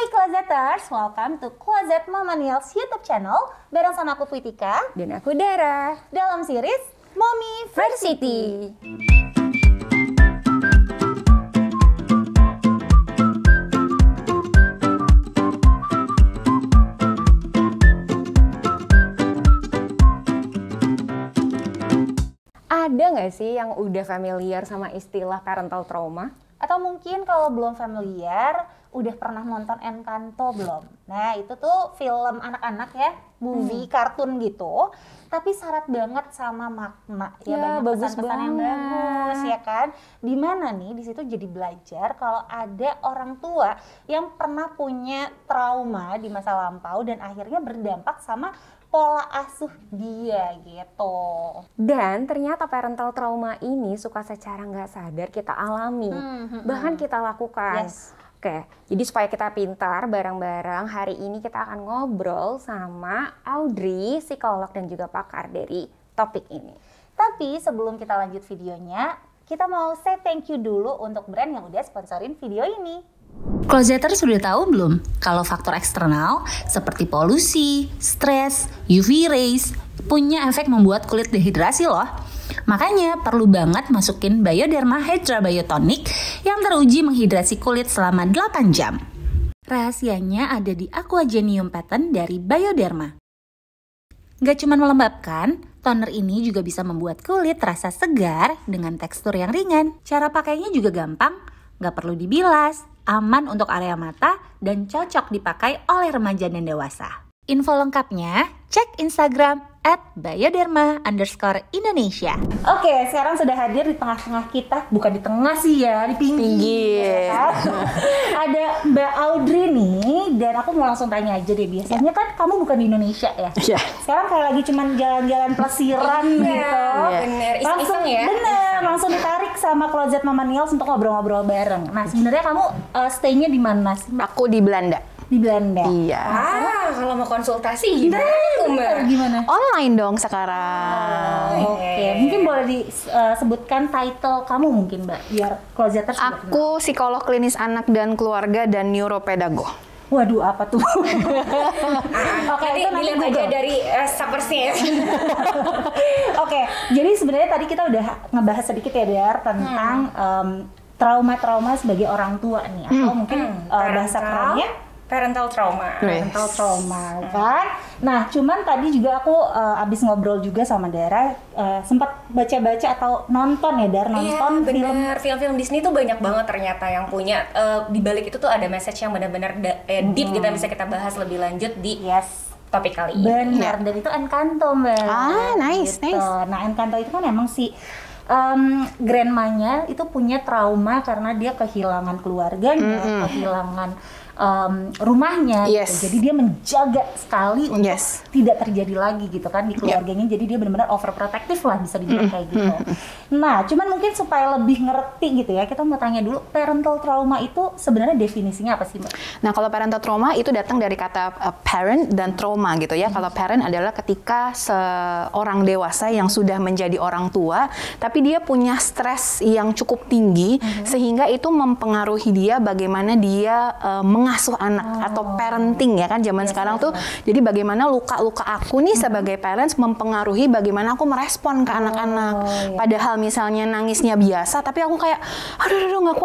Closeters, welcome to Closet Momanials YouTube channel bareng sama aku Puitika dan aku Dara dalam series Momiversity. Ada nggak sih yang udah familiar sama istilah parental trauma? Atau mungkin kalau belum familiar, udah pernah nonton Encanto belum? Nah itu tuh film anak-anak ya, movie, kartun gitu. Tapi syarat banget sama makna, ya banyak pesan-pesan yang bagus ya kan. Dimana nih di situ jadi belajar kalau ada orang tua yang pernah punya trauma di masa lampau dan akhirnya berdampak sama pola asuh dia gitu. Dan ternyata parental trauma ini suka secara nggak sadar kita alami, bahkan kita lakukan. Yes. Oke, jadi supaya kita pintar bareng-bareng, hari ini kita akan ngobrol sama Audrey, psikolog dan juga pakar dari topik ini. Tapi sebelum kita lanjut videonya, kita mau say thank you dulu untuk brand yang udah sponsorin video ini. Closeters sudah tahu belum kalau faktor eksternal seperti polusi, stres, UV rays punya efek membuat kulit dehidrasi loh. Makanya perlu banget masukin Bioderma Hydra Biotonic yang teruji menghidrasi kulit selama 8 jam. Rahasianya ada di Aqua Genium patent dari Bioderma. Gak cuma melembabkan, toner ini juga bisa membuat kulit terasa segar dengan tekstur yang ringan. Cara pakainya juga gampang, gak perlu dibilas, aman untuk area mata, dan cocok dipakai oleh remaja dan dewasa. Info lengkapnya, cek Instagram @bioderma_Indonesia. Oke, sekarang sudah hadir di tengah-tengah kita, bukan di tengah sih ya, di pinggir. Ya kan? Ada Mbak Audrey nih, dan aku mau langsung tanya aja deh. Biasanya kan kamu bukan di Indonesia ya? Iya. Sekarang kayak lagi cuman jalan-jalan pelesiran gitu. Bener, Langsung iseng-iseng ya. Bener, langsung ditarik sama Closet Momanials untuk ngobrol-ngobrol bareng. Nah, sebenarnya kamu stay-nya di mana sih, Mbak? Aku di Belanda. Di Belanda. Iya. Kalau mau konsultasi gimana tuh, Mbak? Gimana? Online dong sekarang. Oke, mungkin boleh disebutkan title kamu mungkin, Mbak, biar Closeters juga kenal. Aku psikolog klinis anak dan keluarga dan neuropedagogo. Waduh, apa tuh? Oke, Nanti itu nanti dilihat aja Google. dari suppersnya ya. Oke, jadi sebenarnya tadi kita udah ngebahas sedikit ya, Dar, tentang trauma-trauma sebagai orang tua nih, atau mungkin bahasa kerennya Parental trauma. parental trauma kan. Nah, cuman tadi juga aku abis ngobrol juga sama Dara, sempat baca-baca atau nonton ya, Dar, nonton film. Bener, film-film Disney tuh banyak banget ternyata yang punya di balik itu tuh ada message yang benar-benar deep, kita bisa kita bahas lebih lanjut di Yes. topik kali ini. Benar, dan itu Encanto, Mbak. Nice, nice. Nah, Encanto itu kan emang si grandmanya itu punya trauma karena dia kehilangan keluarganya, kehilangan rumahnya, Yes. gitu. Jadi dia menjaga sekali untuk Yes. tidak terjadi lagi gitu kan di keluarganya. Jadi dia benar-benar overprotective lah, bisa dibilang kayak gitu. Nah, cuman mungkin supaya lebih ngerti gitu ya, kita mau tanya dulu, parental trauma itu sebenarnya definisinya apa sih, Mbak? Nah, kalau parental trauma itu datang dari kata parent dan trauma gitu ya. Kalau parent adalah ketika seorang dewasa yang sudah menjadi orang tua, tapi dia punya stres yang cukup tinggi sehingga itu mempengaruhi dia bagaimana dia mengasuh anak atau parenting ya kan zaman sekarang tuh. Jadi bagaimana luka-luka aku nih sebagai parents mempengaruhi bagaimana aku merespon ke anak-anak. Padahal misalnya nangisnya biasa, tapi aku kayak aduh nggak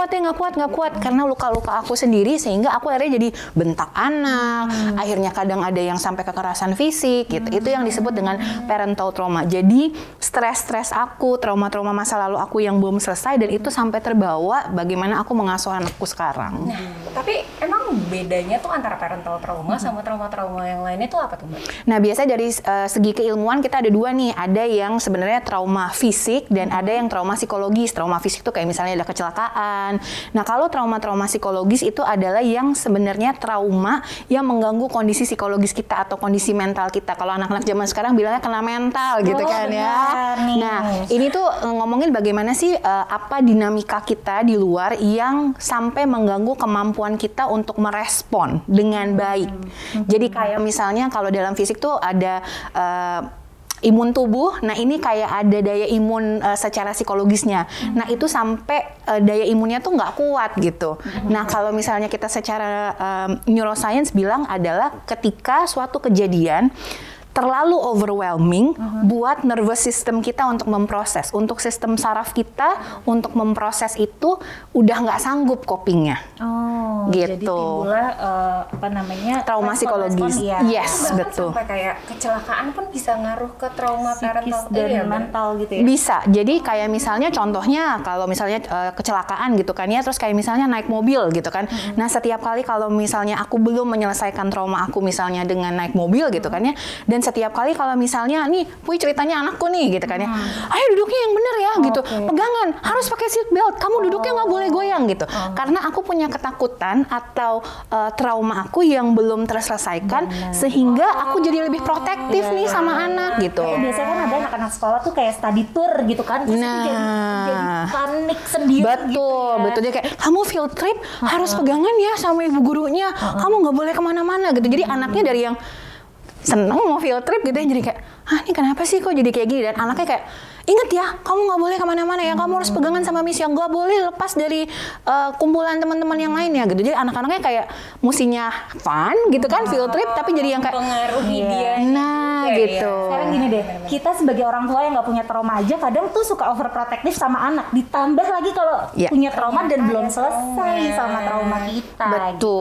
kuat karena luka-luka aku sendiri, sehingga aku akhirnya jadi bentak anak. Akhirnya kadang ada yang sampai kekerasan fisik gitu. Itu yang disebut dengan parental trauma. Jadi stres aku, trauma-trauma masa lalu aku yang belum selesai, dan itu sampai terbawa bagaimana aku mengasuh anakku sekarang. Tapi emang bedanya tuh antara parental trauma sama trauma-trauma yang lainnya tuh apa tuh, Mbak? Nah, biasanya dari segi keilmuan kita ada dua nih. Ada yang sebenarnya trauma fisik dan ada yang trauma psikologis. Trauma fisik tuh kayak misalnya ada kecelakaan. Nah, kalau trauma-trauma psikologis itu adalah yang sebenarnya trauma yang mengganggu kondisi psikologis kita atau kondisi mental kita. Kalau anak-anak zaman sekarang bilangnya kena mental gitu kan ya. Nih. Nah, ini tuh ngomongin bagaimana sih apa dinamika kita di luar yang sampai mengganggu kemampuan kita untuk merespon dengan baik. Jadi kayak misalnya kalau dalam fisik tuh ada imun tubuh. Nah ini kayak ada daya imun secara psikologisnya. Nah itu sampai daya imunnya tuh nggak kuat gitu. Nah kalau misalnya kita secara neuroscience bilang adalah ketika suatu kejadian terlalu overwhelming buat nervous system kita untuk memproses, untuk sistem saraf kita untuk memproses itu udah nggak sanggup copingnya. Oh, gitu. Jadi timbullah apa namanya trauma psikologis. Ya. Yes, Bahkan betul. sampai kayak kecelakaan pun bisa ngaruh ke trauma Psikis parental dan mental gitu ya. Bisa. Jadi kayak misalnya contohnya kalau misalnya kecelakaan gitu kan ya, terus kayak misalnya naik mobil gitu kan. Nah, setiap kali kalau misalnya aku belum menyelesaikan trauma aku misalnya dengan naik mobil gitu kan ya, dan setiap kali kalau misalnya nih, Puy ceritanya anakku nih gitu kan ya. Ayo duduknya yang bener ya gitu. Pegangan, harus pakai seat belt. Kamu duduknya nggak boleh goyang gitu. Karena aku punya ketakutan atau trauma aku yang belum terselesaikan sehingga aku jadi lebih protektif nih sama anak gitu. Biasanya kan ada anak-anak sekolah tuh kayak study tour gitu kan. Terus itu jadi panik sendiri Betul, gitu ya. betul. Dia kayak, kamu field trip harus pegangan ya sama ibu gurunya. Kamu nggak boleh kemana-mana gitu. Jadi anaknya dari yang seneng mau field trip gitu ya, jadi kayak, ini kenapa sih kok jadi kayak gini? Dan anaknya kayak, ingat ya, kamu nggak boleh kemana-mana ya, kamu harus pegangan sama Miss, yang nggak boleh lepas dari kumpulan teman-teman yang lainnya gitu. Jadi anak-anaknya kayak musinya fun gitu kan, field trip, tapi jadi yang kayak mempengaruhi dia. nah gitu. Sekarang gini deh, kita sebagai orang tua yang nggak punya trauma aja kadang tuh suka overprotective sama anak. Ditambah lagi kalau punya trauma dan belum selesai sama trauma kita. Betul. Gitu.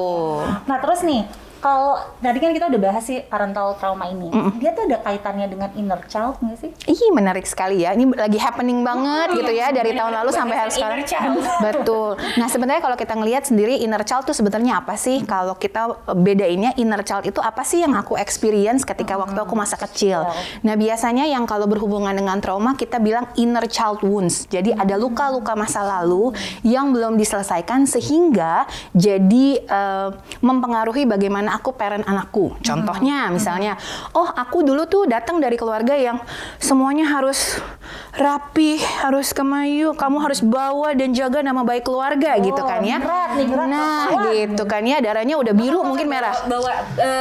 Nah terus nih, kalau tadi kan kita udah bahas sih parental trauma ini, dia tuh ada kaitannya dengan inner child nggak sih? Ih, menarik sekali ya. Ini lagi happening banget gitu ya dari tahun lalu sampai hari sekarang. Betul. Nah, sebenarnya kalau kita ngelihat sendiri inner child tuh sebenarnya apa sih? Kalau kita bedainnya inner child itu apa sih yang aku experience ketika waktu aku masa kecil. Nah, biasanya yang kalau berhubungan dengan trauma kita bilang inner child wounds. Jadi ada luka-luka masa lalu yang belum diselesaikan sehingga jadi mempengaruhi bagaimana aku parent anakku. Contohnya misalnya, aku dulu tuh datang dari keluarga yang semuanya harus rapi, harus kemayu, kamu harus bawa dan jaga nama baik keluarga gitu kan ya. Berat Nah, gitu kan ya, darahnya udah biru mungkin merah. Bawa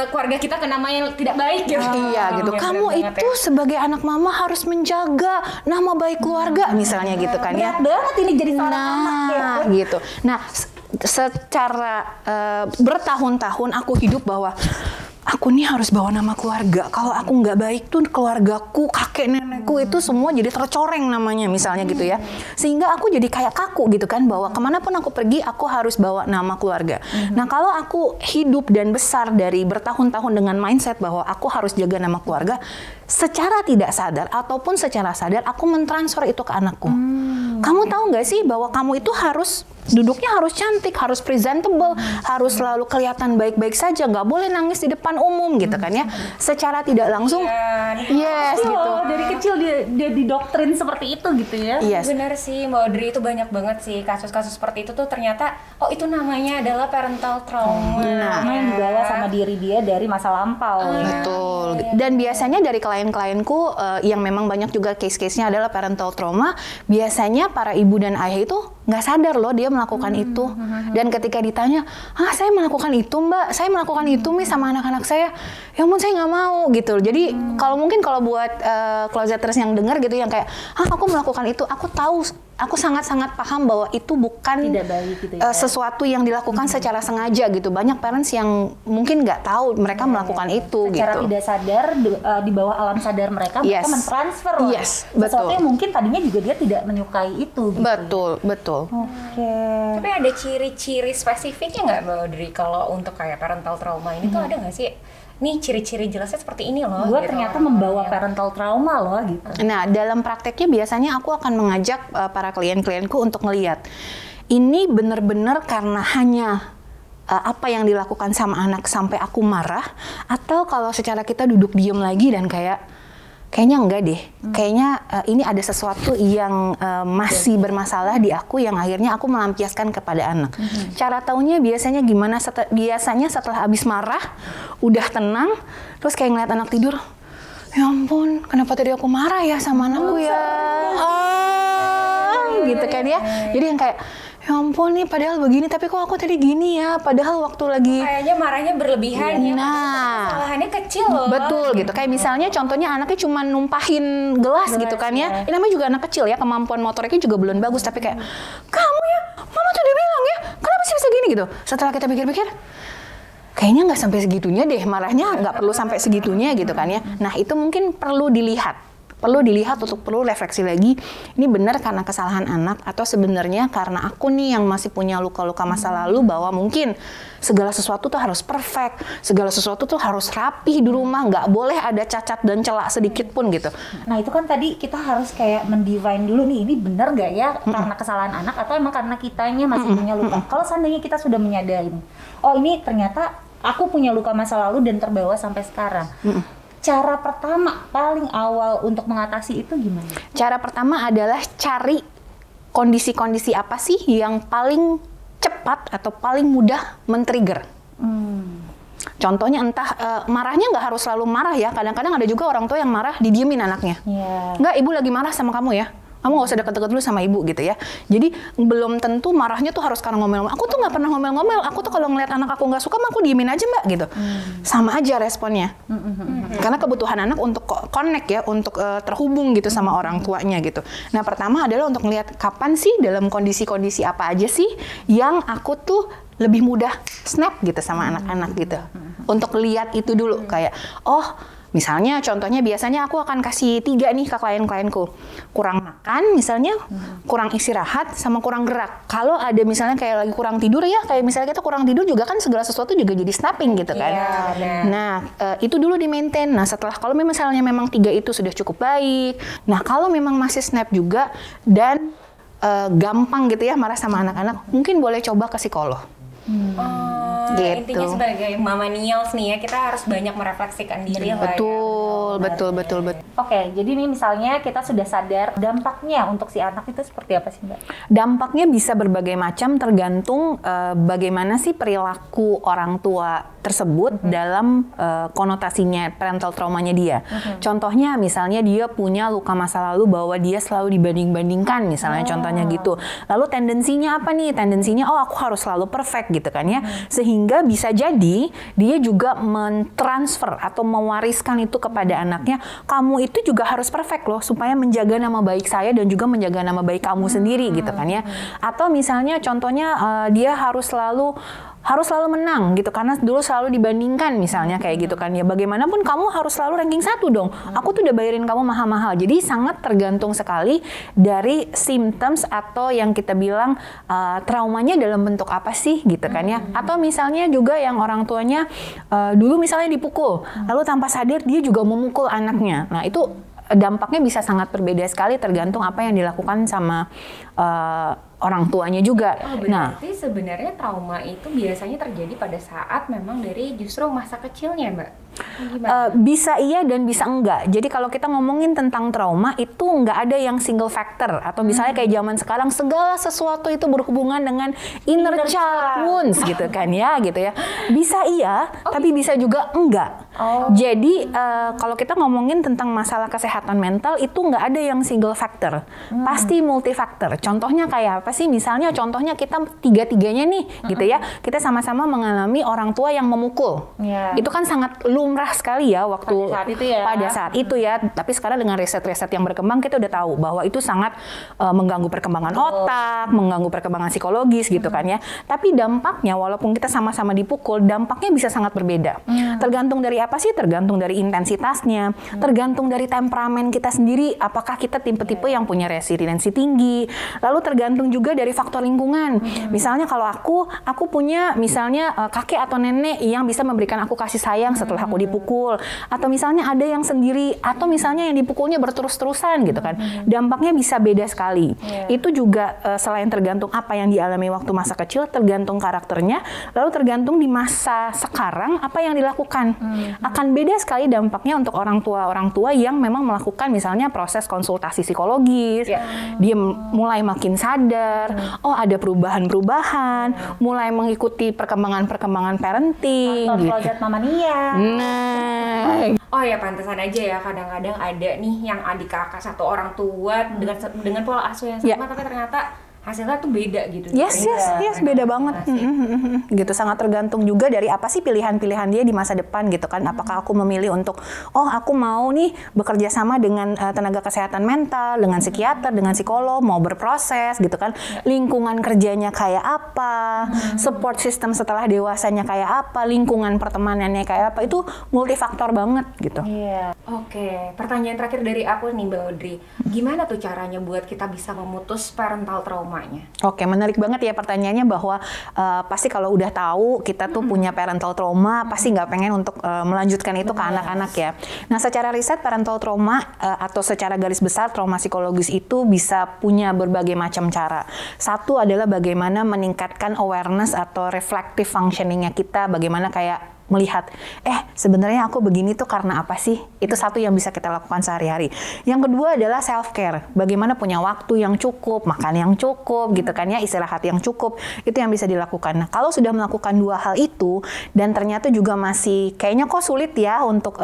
keluarga kita ke nama yang tidak baik gitu. Iya gitu. Kamu itu sebagai anak mama harus menjaga nama baik keluarga misalnya gitu kan ya. Berat banget ini jadi seorang anak ya. Gitu. Nah, secara bertahun-tahun aku hidup bahwa aku nih harus bawa nama keluarga. Kalau aku nggak baik tuh keluargaku, kakek nenekku itu semua jadi tercoreng namanya misalnya gitu ya. Sehingga aku jadi kayak kaku gitu kan, bahwa kemanapun aku pergi aku harus bawa nama keluarga. Nah kalau aku hidup dan besar dari bertahun-tahun dengan mindset bahwa aku harus jaga nama keluarga, secara tidak sadar ataupun secara sadar aku mentransfer itu ke anakku. Kamu tahu nggak sih bahwa kamu itu harus duduknya harus cantik, harus presentable, harus selalu kelihatan baik-baik saja, nggak boleh nangis di depan umum gitu kan ya. Secara tidak langsung, yes gitu. Dari kecil dia didoktrin seperti itu gitu ya. Yes. Benar sih, Mbak Audrey, itu banyak banget sih kasus-kasus seperti itu tuh ternyata itu namanya adalah parental trauma. Karena yang dibawa sama diri dia dari masa lampau. Betul. Dan biasanya dari klien-klienku yang memang banyak juga case-case-nya adalah parental trauma, biasanya para ibu dan ayah itu nggak sadar loh dia melakukan itu. Dan ketika ditanya, saya melakukan itu mbak, saya melakukan itu nih sama anak-anak saya, ya ampun saya nggak mau gitu. Jadi kalau buat closeters yang dengar gitu yang kayak, aku melakukan itu, aku tahu, aku sangat-sangat paham bahwa itu bukan tidak baik gitu ya. Sesuatu yang dilakukan secara sengaja gitu. Banyak parents yang mungkin nggak tahu mereka melakukan itu secara gitu. tidak sadar di bawah alam sadar mereka mentransfer loh. Sesuatu yang mungkin tadinya juga dia tidak menyukai itu gitu. Betul. Oke. Tapi ada ciri-ciri spesifiknya nggak Mbak Audrey kalau untuk kayak parental trauma ini tuh ada nggak sih? Nih ciri-ciri jelasnya seperti ini loh. Gue gitu, ternyata membawa parental trauma loh gitu. Nah, dalam prakteknya biasanya aku akan mengajak para klien-klienku untuk ngelihat ini benar-benar karena hanya apa yang dilakukan sama anak sampai aku marah, atau kalau secara kita duduk diem lagi dan kayaknya enggak deh, kayaknya ini ada sesuatu yang masih bermasalah di aku yang akhirnya aku melampiaskan kepada anak. Cara taunya biasanya gimana? Biasanya setelah habis marah, udah tenang, terus kayak ngeliat anak tidur, ya ampun, kenapa tadi aku marah ya sama anakku ya? Gitu kan ya. Jadi yang kayak, ya ampun nih padahal begini, tapi kok aku tadi gini ya, padahal waktu lagi Kayaknya marahnya berlebihan ya. Nah, Kesalahannya kecil loh. betul gitu. Kayak misalnya contohnya anaknya cuma numpahin gelas gitu kan ya. Ini namanya juga anak kecil ya, kemampuan motoriknya juga belum bagus, tapi kayak kamu ya, mama tuh udah bilang ya, kenapa sih bisa gini gitu. Setelah kita pikir-pikir, kayaknya nggak sampai segitunya deh, marahnya nggak perlu sampai segitunya gitu kan ya. Nah itu mungkin perlu dilihat untuk perlu refleksi lagi, ini benar karena kesalahan anak atau sebenarnya karena aku nih yang masih punya luka-luka masa lalu, bahwa mungkin segala sesuatu tuh harus perfect, segala sesuatu tuh harus rapih di rumah, nggak boleh ada cacat dan celak sedikit pun gitu. Nah itu kan tadi kita harus kayak mendivine dulu nih, ini bener gak ya karena kesalahan anak atau emang karena kitanya masih punya luka. Kalau seandainya kita sudah menyadari, oh ini ternyata aku punya luka masa lalu dan terbawa sampai sekarang. Cara pertama paling awal untuk mengatasi itu gimana? Cara pertama adalah cari kondisi-kondisi apa sih yang paling cepat atau paling mudah men-trigger. Contohnya entah marahnya nggak harus selalu marah ya. Kadang-kadang ada juga orang tua yang marah didiemin anaknya. Nggak, ibu lagi marah sama kamu ya. Kamu nggak usah deket-deket dulu sama ibu gitu ya. Jadi belum tentu marahnya tuh harus karena ngomel-ngomel. Aku tuh nggak pernah ngomel-ngomel. Aku tuh kalau ngeliat anak aku nggak suka, aku diemin aja mbak gitu. Sama aja responnya. Karena kebutuhan anak untuk connect ya, untuk terhubung gitu sama orang tuanya gitu. Nah pertama adalah untuk ngeliat kapan sih dalam kondisi-kondisi apa aja sih yang aku tuh lebih mudah snap gitu sama anak-anak gitu. Untuk lihat itu dulu kayak, oh misalnya contohnya biasanya aku akan kasih 3 nih ke klien-klienku. Kurang makan misalnya, kurang istirahat, sama kurang gerak. Kalau ada misalnya kayak lagi kurang tidur ya, kayak misalnya kita kurang tidur juga kan segala sesuatu juga jadi snapping gitu kan. Nah itu dulu di maintain. Nah setelah kalau misalnya memang 3 itu sudah cukup baik. Nah kalau memang masih snap juga dan gampang gitu ya marah sama anak-anak, mungkin boleh coba ke psikolog. Gitu. Intinya sebagai mama Niels nih ya, kita harus banyak merefleksikan diri lah ya. Betul. Oke, jadi nih misalnya kita sudah sadar dampaknya untuk si anak itu seperti apa sih Mbak? Dampaknya bisa berbagai macam, tergantung bagaimana sih perilaku orang tua tersebut dalam konotasinya parental traumanya dia. Contohnya misalnya dia punya luka masa lalu bahwa dia selalu dibanding-bandingkan misalnya, contohnya gitu. Lalu tendensinya apa nih? Tendensinya oh aku harus selalu perfect gitu kan ya. Sehingga bisa jadi dia juga mentransfer atau mewariskan itu kepada anaknya, kamu itu juga harus perfect loh supaya menjaga nama baik saya dan juga menjaga nama baik kamu sendiri gitu kan ya. Atau misalnya contohnya dia harus selalu menang gitu karena dulu selalu dibandingkan misalnya kayak gitu kan ya. Bagaimanapun kamu harus selalu ranking 1 dong. Aku tuh udah bayarin kamu mahal-mahal. Jadi sangat tergantung sekali dari symptoms atau yang kita bilang traumanya dalam bentuk apa sih gitu kan ya. Atau misalnya juga yang orang tuanya dulu misalnya dipukul, lalu tanpa sadar dia juga memukul anaknya. Nah itu dampaknya bisa sangat berbeda sekali tergantung apa yang dilakukan sama orang tuanya juga. Berarti sebenarnya trauma itu biasanya terjadi pada saat memang dari justru masa kecilnya, Mbak? Bisa iya dan bisa enggak. Jadi kalau kita ngomongin tentang trauma itu enggak ada yang single factor atau misalnya kayak zaman sekarang segala sesuatu itu berhubungan dengan inner child wounds gitu kan ya gitu ya. Bisa iya, tapi bisa juga enggak. Jadi kalau kita ngomongin tentang masalah kesehatan mental itu enggak ada yang single factor. Pasti multifaktor. Contohnya kayak apa sih? Misalnya contohnya kita tiga-tiganya nih gitu ya. Kita sama-sama mengalami orang tua yang memukul. Itu kan sangat lumrah sekali ya waktu pada saat itu ya. Tapi sekarang dengan riset-riset yang berkembang kita udah tahu bahwa itu sangat mengganggu perkembangan otak, mengganggu perkembangan psikologis gitu kan ya. Tapi dampaknya walaupun kita sama-sama dipukul, dampaknya bisa sangat berbeda. Tergantung dari apa sih? Tergantung dari intensitasnya, tergantung dari temperamen kita sendiri. Apakah kita tipe-tipe yang punya resiliensi tinggi? Lalu tergantung juga dari faktor lingkungan. Misalnya kalau aku punya misalnya kakek atau nenek yang bisa memberikan aku kasih sayang setelah aku dipukul, atau misalnya ada yang sendiri, atau misalnya yang dipukulnya berterus-terusan gitu kan. Dampaknya bisa beda sekali. Itu juga selain tergantung apa yang dialami waktu masa kecil, tergantung karakternya, lalu tergantung di masa sekarang apa yang dilakukan. Akan beda sekali dampaknya untuk orang tua yang memang melakukan misalnya proses konsultasi psikologis. Dia mulai makin sadar, oh ada perubahan-perubahan, mulai mengikuti perkembangan-perkembangan parenting. Nonton Mama Nia. Oh ya pantesan aja ya kadang-kadang ada nih yang adik kakak satu orang tua dengan pola asuh yang sama tapi ternyata hasilnya tuh beda gitu. Yes, beda banget. Gitu, sangat tergantung juga dari apa sih pilihan-pilihan dia di masa depan gitu kan. Apakah aku memilih untuk, aku mau nih bekerja sama dengan tenaga kesehatan mental, dengan psikiater, dengan psikolog, mau berproses gitu kan. Lingkungan kerjanya kayak apa, support system setelah dewasanya kayak apa, lingkungan pertemanannya kayak apa, itu multifaktor banget gitu. Oke, pertanyaan terakhir dari aku nih Mbak Audrey. Gimana tuh caranya buat kita bisa memutus parental traumanya? Oke, menarik banget ya pertanyaannya, bahwa pasti kalau udah tahu kita tuh punya parental trauma, pasti nggak pengen untuk melanjutkan itu ke anak-anak ya. Nah, secara riset parental trauma atau secara garis besar trauma psikologis itu bisa punya berbagai macam cara. Satu adalah bagaimana meningkatkan awareness atau reflective functioning-nya kita, bagaimana kayak melihat, sebenarnya aku begini tuh karena apa sih? Itu satu yang bisa kita lakukan sehari-hari. Yang kedua adalah self-care. Bagaimana punya waktu yang cukup, makan yang cukup, gitu kan ya, istirahat yang cukup. Itu yang bisa dilakukan. Nah, kalau sudah melakukan dua hal itu, dan ternyata juga masih, kayaknya kok sulit ya untuk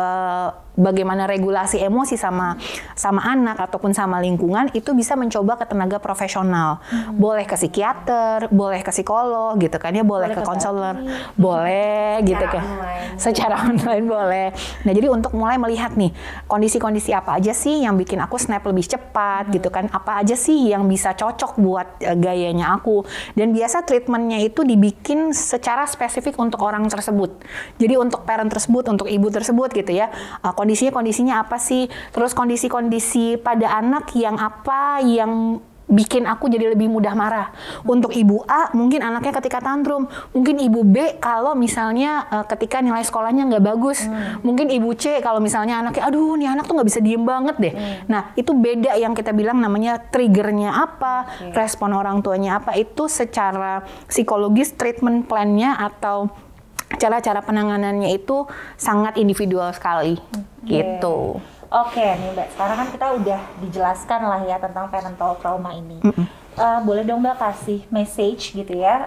bagaimana regulasi emosi sama anak ataupun sama lingkungan, itu bisa mencoba ke tenaga profesional. Boleh ke psikiater, boleh ke psikolog gitu kan ya, boleh ke konselor, boleh gitu kan. Secara online boleh. Nah, jadi untuk mulai melihat nih, kondisi-kondisi apa aja sih yang bikin aku snap lebih cepat gitu kan. Apa aja sih yang bisa cocok buat gayanya aku. Dan biasa treatmentnya itu dibikin secara spesifik untuk orang tersebut. Jadi untuk parent tersebut, untuk ibu tersebut gitu ya. Kondisinya apa sih, terus kondisi-kondisi pada anak yang apa yang bikin aku jadi lebih mudah marah. Untuk ibu A, mungkin anaknya ketika tantrum. Mungkin ibu B kalau misalnya ketika nilai sekolahnya nggak bagus. Mungkin ibu C kalau misalnya anaknya, aduh nih anak tuh nggak bisa diem banget deh. Nah, itu beda yang kita bilang namanya triggernya apa, respon orang tuanya apa. Itu secara psikologis treatment plan-nya atau cara-cara penanganannya itu sangat individual sekali. Gitu. Oke nih Mbak, sekarang kan kita udah dijelaskan lah ya tentang parental trauma ini. Boleh dong Mbak kasih message gitu ya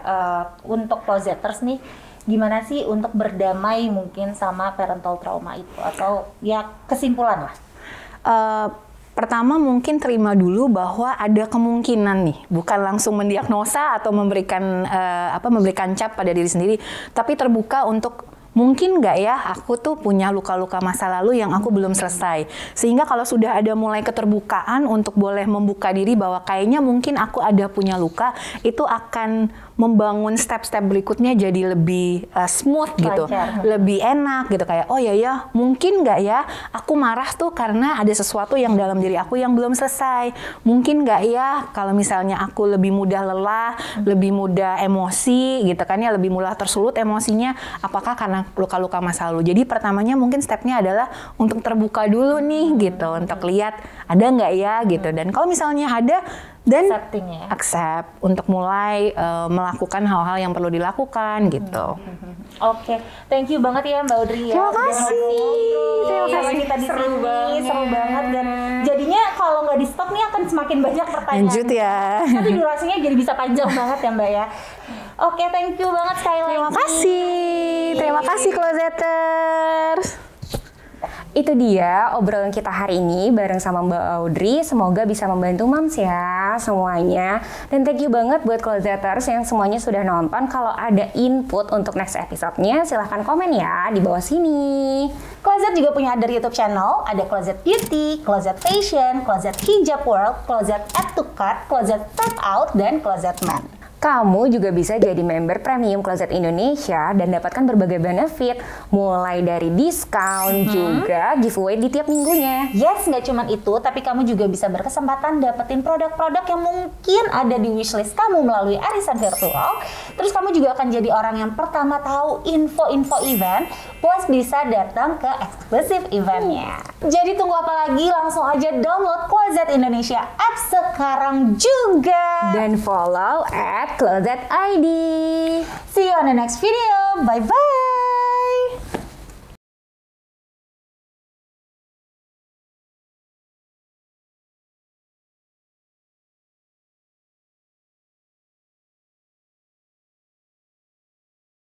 untuk closeters nih, gimana sih untuk berdamai mungkin sama parental trauma itu, atau ya kesimpulan lah. Pertama mungkin terima dulu bahwa ada kemungkinan nih, bukan langsung mendiagnosa atau memberikan cap pada diri sendiri, tapi terbuka untuk mungkin nggak ya aku tuh punya luka-luka masa lalu yang aku belum selesai. Sehingga kalau sudah ada mulai keterbukaan untuk boleh membuka diri bahwa kayaknya mungkin aku ada punya luka, itu akan membangun step-step berikutnya jadi lebih smooth gitu, lebih enak gitu, kayak oh ya mungkin nggak ya aku marah tuh karena ada sesuatu yang dalam diri aku yang belum selesai. Mungkin nggak ya kalau misalnya aku lebih mudah lelah, lebih mudah emosi gitu kan ya, lebih mudah tersulut emosinya, apakah karena luka-luka masa lalu. Jadi pertamanya mungkin stepnya adalah untuk terbuka dulu nih gitu, untuk lihat ada nggak ya gitu, dan kalau misalnya ada, dan accept untuk mulai melakukan hal-hal yang perlu dilakukan gitu. Oke, thank you banget ya Mbak Audrey ya. Terima kasih. Kita di sini seru banget, dan jadinya kalau nggak di stop nih akan semakin banyak pertanyaan. Lanjut ya. Tapi durasinya jadi bisa panjang banget ya Mbak ya. Oke, thank you banget sekali lagi. Terima kasih Closeters. Itu dia obrolan kita hari ini bareng sama Mbak Audrey. Semoga bisa membantu moms ya semuanya. Dan thank you banget buat Closeters yang semuanya sudah nonton. Kalau ada input untuk next episode-nya silahkan komen ya di bawah sini. Closet juga punya ada YouTube channel, ada Closet Beauty, Closet Fashion, Closet Hijab World, Closet Add to Cart, Closet Step Out, dan Closet Man. Kamu juga bisa jadi member premium Closet Indonesia dan dapatkan berbagai benefit, mulai dari diskon juga giveaway di tiap minggunya. Yes, nggak cuma itu, tapi kamu juga bisa berkesempatan dapetin produk-produk yang mungkin ada di wishlist kamu melalui arisan virtual. Terus kamu juga akan jadi orang yang pertama tahu info-info event, plus bisa datang ke eksklusif eventnya. Jadi tunggu apa lagi? Langsung aja download Closet Indonesia app sekarang juga. Dan follow @Closet ID. See you on the next video. Bye-bye.